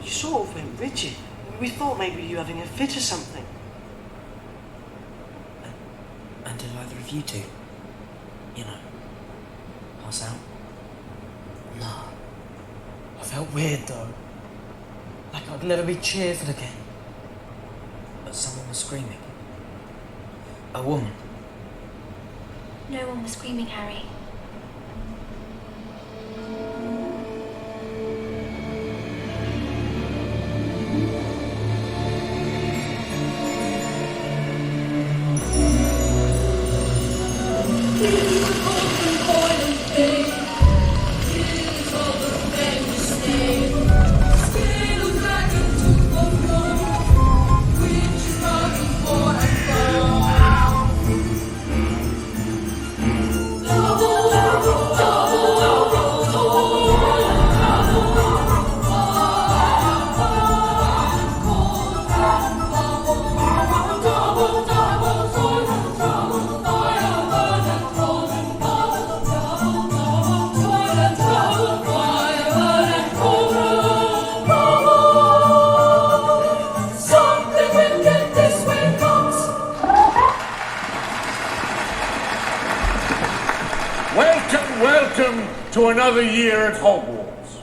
You sort of went rigid. We thought maybe you were having a fit or something. And did either of you two, pass out? No. I felt weird though. Like I'd never be cheerful again. But someone was screaming. A woman. No one was screaming, Harry. Welcome to another year at Hogwarts.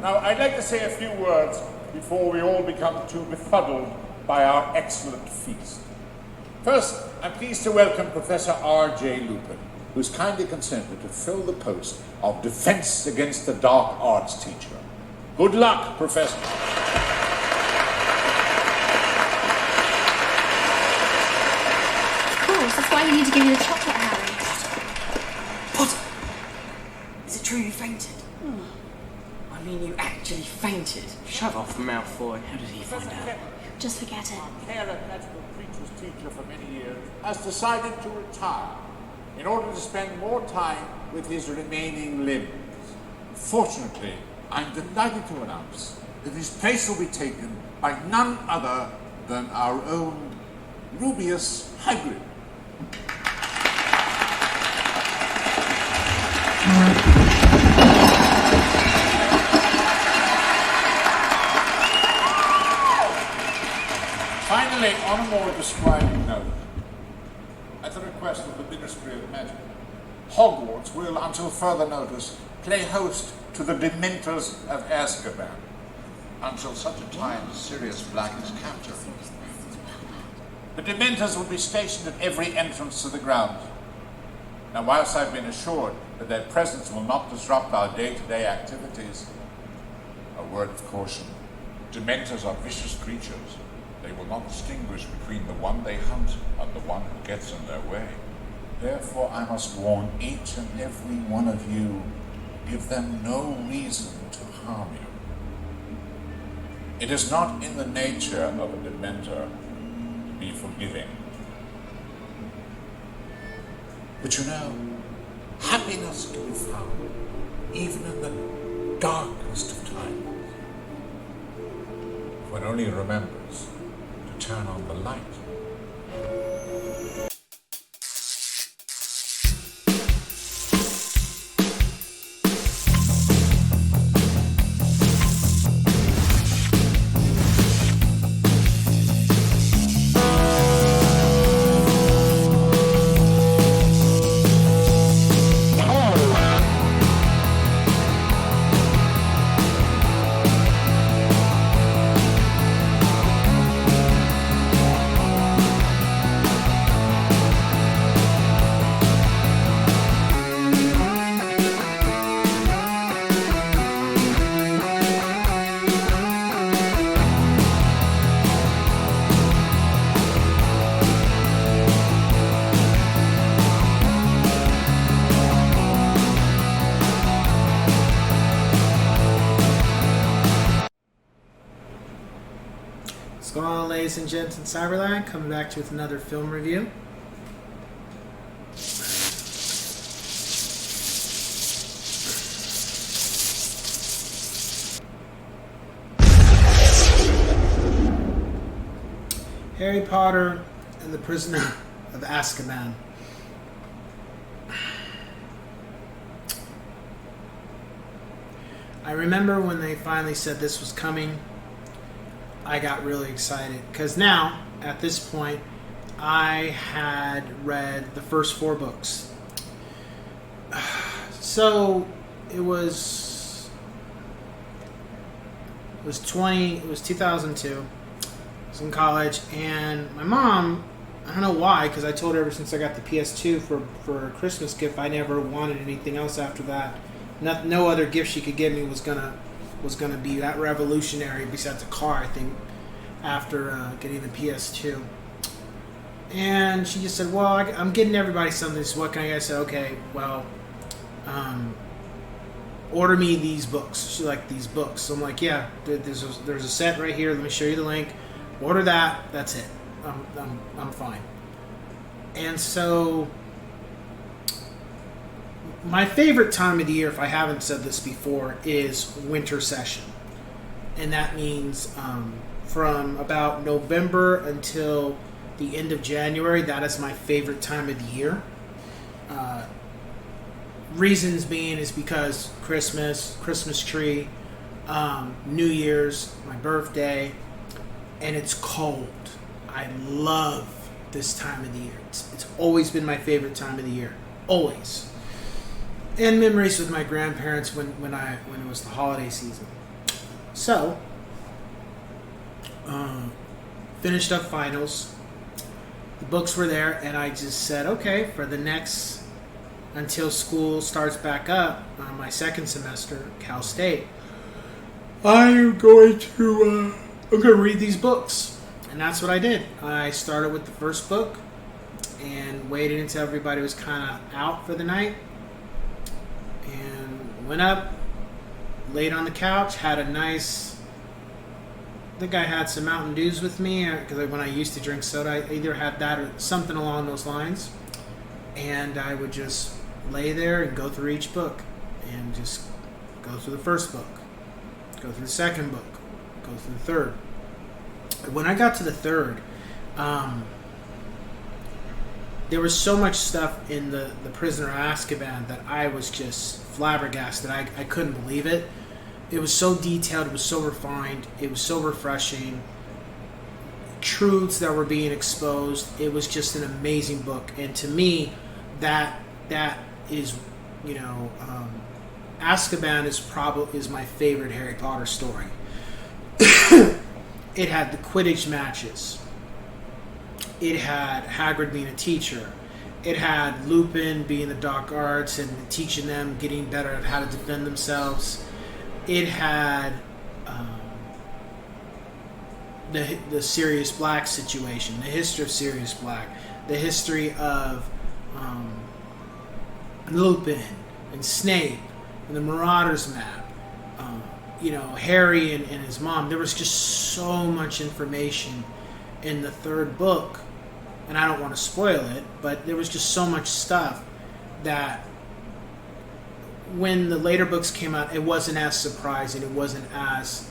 Now, I'd like to say a few words before we all become too befuddled by our excellent feast. First, I'm pleased to welcome Professor R.J. Lupin, who's kindly consented to fill the post of Defense Against the Dark Arts teacher. Good luck, Professor. Of course, that's why you need to give me the chocolate, Harry. Potter! Is it true you fainted? I mean, you actually fainted. Shut off, Malfoy. How did he find out? Just forget it. Care and magical creatures teacher for many years has decided to retire in order to spend more time with his remaining limbs. Fortunately, I'm delighted to announce that his place will be taken by none other than our own Rubius Hagrid. Finally, on a more describing note, at the request of the Ministry of Magic, Hogwarts will, until further notice, play host to the Dementors of Azkaban, until such a time as Sirius Black is captured. The Dementors will be stationed at every entrance to the grounds. Now, whilst I've been assured that their presence will not disrupt our day-to-day activities, a word of caution. Dementors are vicious creatures. They will not distinguish between the one they hunt and the one who gets in their way. Therefore, I must warn each and every one of you, give them no reason to harm you. It is not in the nature of a Dementor to be forgiving. But you know, happiness can be found even in the darkest of times. If one only remembers to turn on the light. What's going on, ladies and gents in Cyberland? Coming back to you with another film review. Harry Potter and the Prisoner of Azkaban. I remember when they finally said this was coming. I got really excited because now, at this point, I had read the first 4 books. So it was 2002. I was in college, and my mom, I don't know why, because I told her ever since I got the PS2 for a Christmas gift, I never wanted anything else after that. No other gift she could give me was gonna be that revolutionary besides a car, I think, after getting the PS2. And she just said, well, I'm getting everybody something, so what can I get? I said, okay, well, order me these books. She liked these books. So I'm like, yeah, there's a set right here. Let me show you the link. Order that. That's it. I'm fine. And so my favorite time of the year, if I haven't said this before, is winter session. And that means from about November until the end of January. That is my favorite time of the year. Reasons being is because Christmas tree, New Year's, my birthday, and it's cold. I love this time of the year. It's always been my favorite time of the year. Always. And memories with my grandparents when it was the holiday season. So, finished up finals. The books were there, and I just said, okay, for the next, until school starts back up, my second semester, Cal State, I'm going to read these books. And that's what I did. I started with the first book and waited until everybody was kind of out for the night. And went up, laid on the couch, had a nice, I think I had some Mountain Dews with me, because when I used to drink soda, I either had that or something along those lines. And I would just lay there and go through each book. And just go through the first book, go through the second book, go through the third. When I got to the third, there was so much stuff in the Prisoner of Azkaban that I was just flabbergasted. I couldn't believe it. It was so detailed. It was so refined. It was so refreshing. Truths that were being exposed. It was just an amazing book. And to me, that is, Azkaban is my favorite Harry Potter story. It had the Quidditch matches. It had Hagrid being a teacher. It had Lupin being the dark arts and teaching them, getting better at how to defend themselves. It had the Sirius Black situation, the history of Sirius Black, the history of Lupin and Snape and the Marauders map. Harry and his mom. There was just so much information in the third book, and I don't want to spoil it, but there was just so much stuff that when the later books came out, it wasn't as surprising. It wasn't as,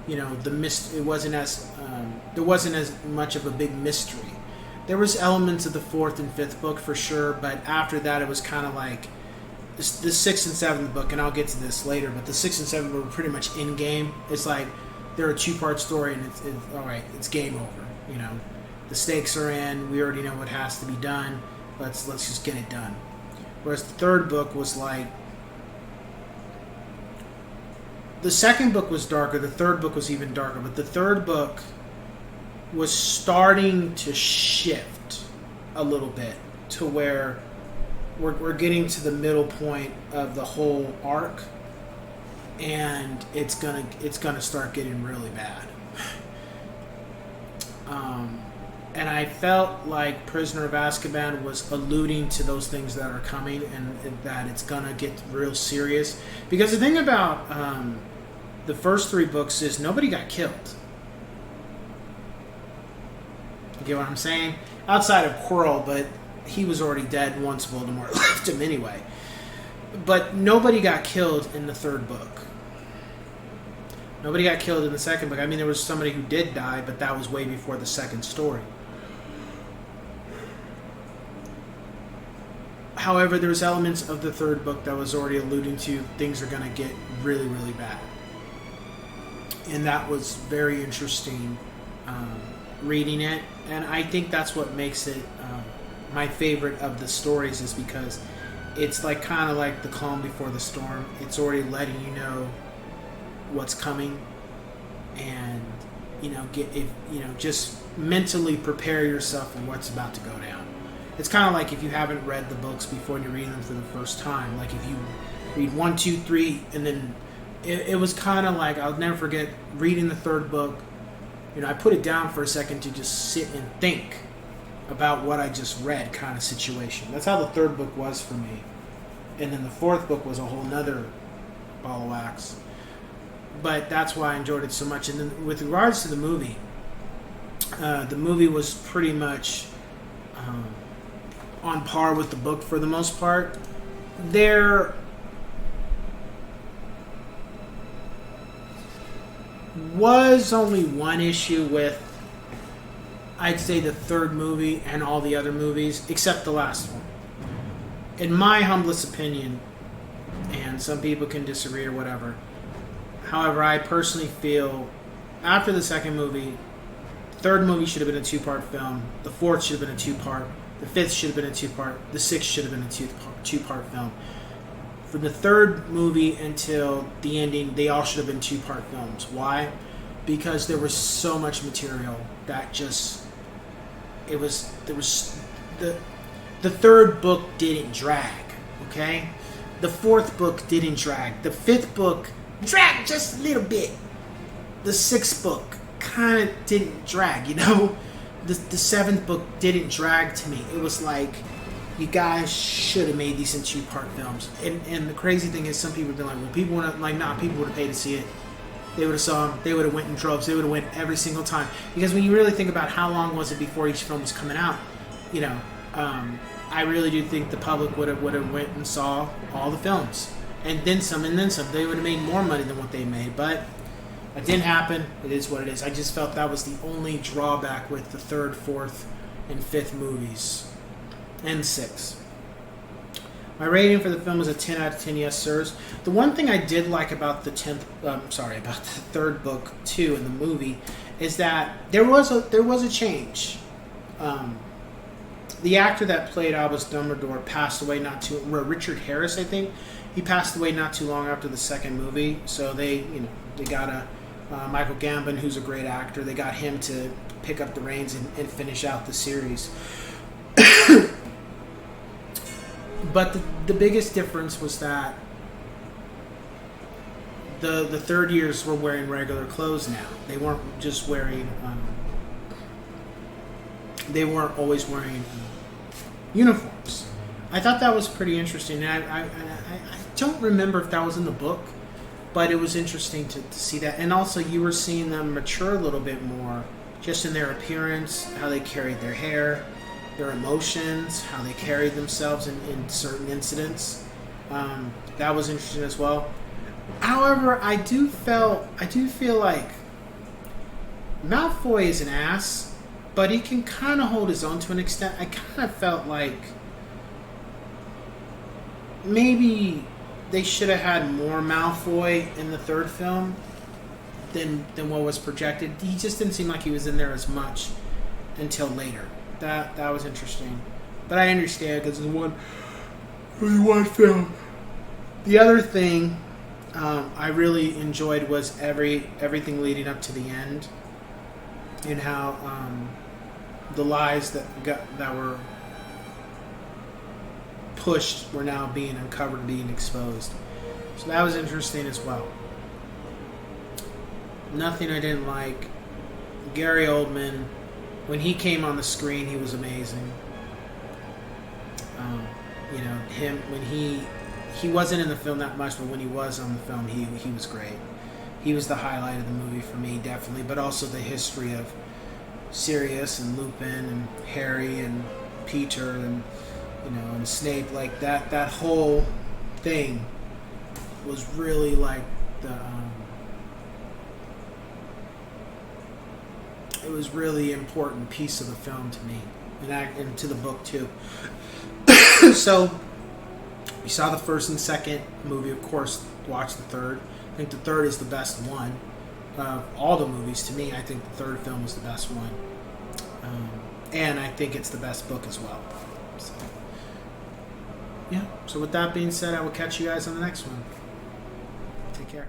it wasn't as there wasn't as much of a big mystery. There was elements of the fourth and fifth book for sure, but after that, it was kind of like the sixth and seventh book, and I'll get to this later. But the sixth and seventh were pretty much in game. It's like they're a 2-part story, and it's all right. It's game over. The stakes are in. We already know what has to be done. Let's just get it done. Whereas the third book was like, the second book was darker. The third book was even darker. But the third book was starting to shift a little bit to where we're getting to the middle point of the whole arc, and it's gonna start getting really bad. And I felt like Prisoner of Azkaban was alluding to those things that are coming, and that it's gonna get real serious. Because the thing about the first 3 books is nobody got killed. You get what I'm saying? Outside of Quirrell, but he was already dead once Voldemort left him anyway. But nobody got killed in the third book. Nobody got killed in the second book. I mean, there was somebody who did die, but that was way before the second story. However, there's elements of the third book that was already alluding to things are going to get really, really bad. and that was very interesting reading it. And I think that's what makes it my favorite of the stories, is because it's like kind of like the calm before the storm. It's already letting you know what's coming, and just mentally prepare yourself for what's about to go down. It's kind of like if you haven't read the books before and you're reading them for the first time. Like if you read 1, 2, 3, and then it was kind of like, I'll never forget reading the third book. I put it down for a second to just sit and think about what I just read, kind of situation. That's how the third book was for me. And then the fourth book was a whole nother ball of wax. But that's why I enjoyed it so much. And then with regards to the movie was pretty much on par with the book for the most part. There was only one issue with, I'd say, the third movie and all the other movies, except the last one. In my humblest opinion, and some people can disagree or whatever, however, I personally feel after the second movie, the third movie should have been a 2-part film, the fourth should have been a 2-part, the fifth should have been a 2-part, the sixth should have been a 2-part film. From the third movie until the ending, they all should have been 2-part films. Why? Because there was so much material that the third book didn't drag, okay? The fourth book didn't drag. The fifth book dragged just a little bit. The sixth book kind of didn't drag, The seventh book didn't drag to me. It was like, you guys should have made these in 2-part films. And the crazy thing is, some people have been like, well, people would have, people would have paid to see it. They would have saw them. They would have went in droves. They would have went every single time. Because when you really think about how long was it before each film was coming out, I really do think the public would have went and saw all the films. And then some, and then some. They would have made more money than what they made. But it didn't happen. It is what it is. I just felt that was the only drawback with the third, fourth, and fifth movies. And 6. My rating for the film is a 10 out of 10, yes, sirs. The one thing I did like about the third book too in the movie is that there was a change. The actor that played Albus Dumbledore passed away Richard Harris, I think. He passed away not too long after the second movie, so they got Michael Gambon, who's a great actor. They got him to pick up the reins and finish out the series. But the biggest difference was that the third years were wearing regular clothes now. They weren't just wearing. They weren't always wearing uniforms. I thought that was pretty interesting. And I don't remember if that was in the book, but it was interesting to see that. And also, you were seeing them mature a little bit more, just in their appearance, how they carried their hair, their emotions, how they carried themselves in certain incidents. That was interesting as well. However, I do feel like Malfoy is an ass, but he can kind of hold his own to an extent. I kind of felt like maybe they should have had more Malfoy in the third film than what was projected. He just didn't seem like he was in there as much until later. That was interesting, but I understand because it was one film. The other thing I really enjoyed was everything leading up to the end, and how the lies that were pushed were now being uncovered, being exposed. So that was interesting as well. Nothing I didn't like. Gary Oldman, when he came on the screen, he was amazing. Him when he wasn't in the film that much, but when he was on the film, he was great. He was the highlight of the movie for me, definitely. But also the history of Sirius and Lupin and Harry and Peter and and Snape, like that whole thing was really like it was really important piece of the film to me, and to the book too. So we saw the first and second movie, of course. Watched the third. I think the third is the best one. all the movies. To me, I think the third film was the best one, and I think it's the best book as well. So, yeah. So with that being said, I will catch you guys on the next one. Take care.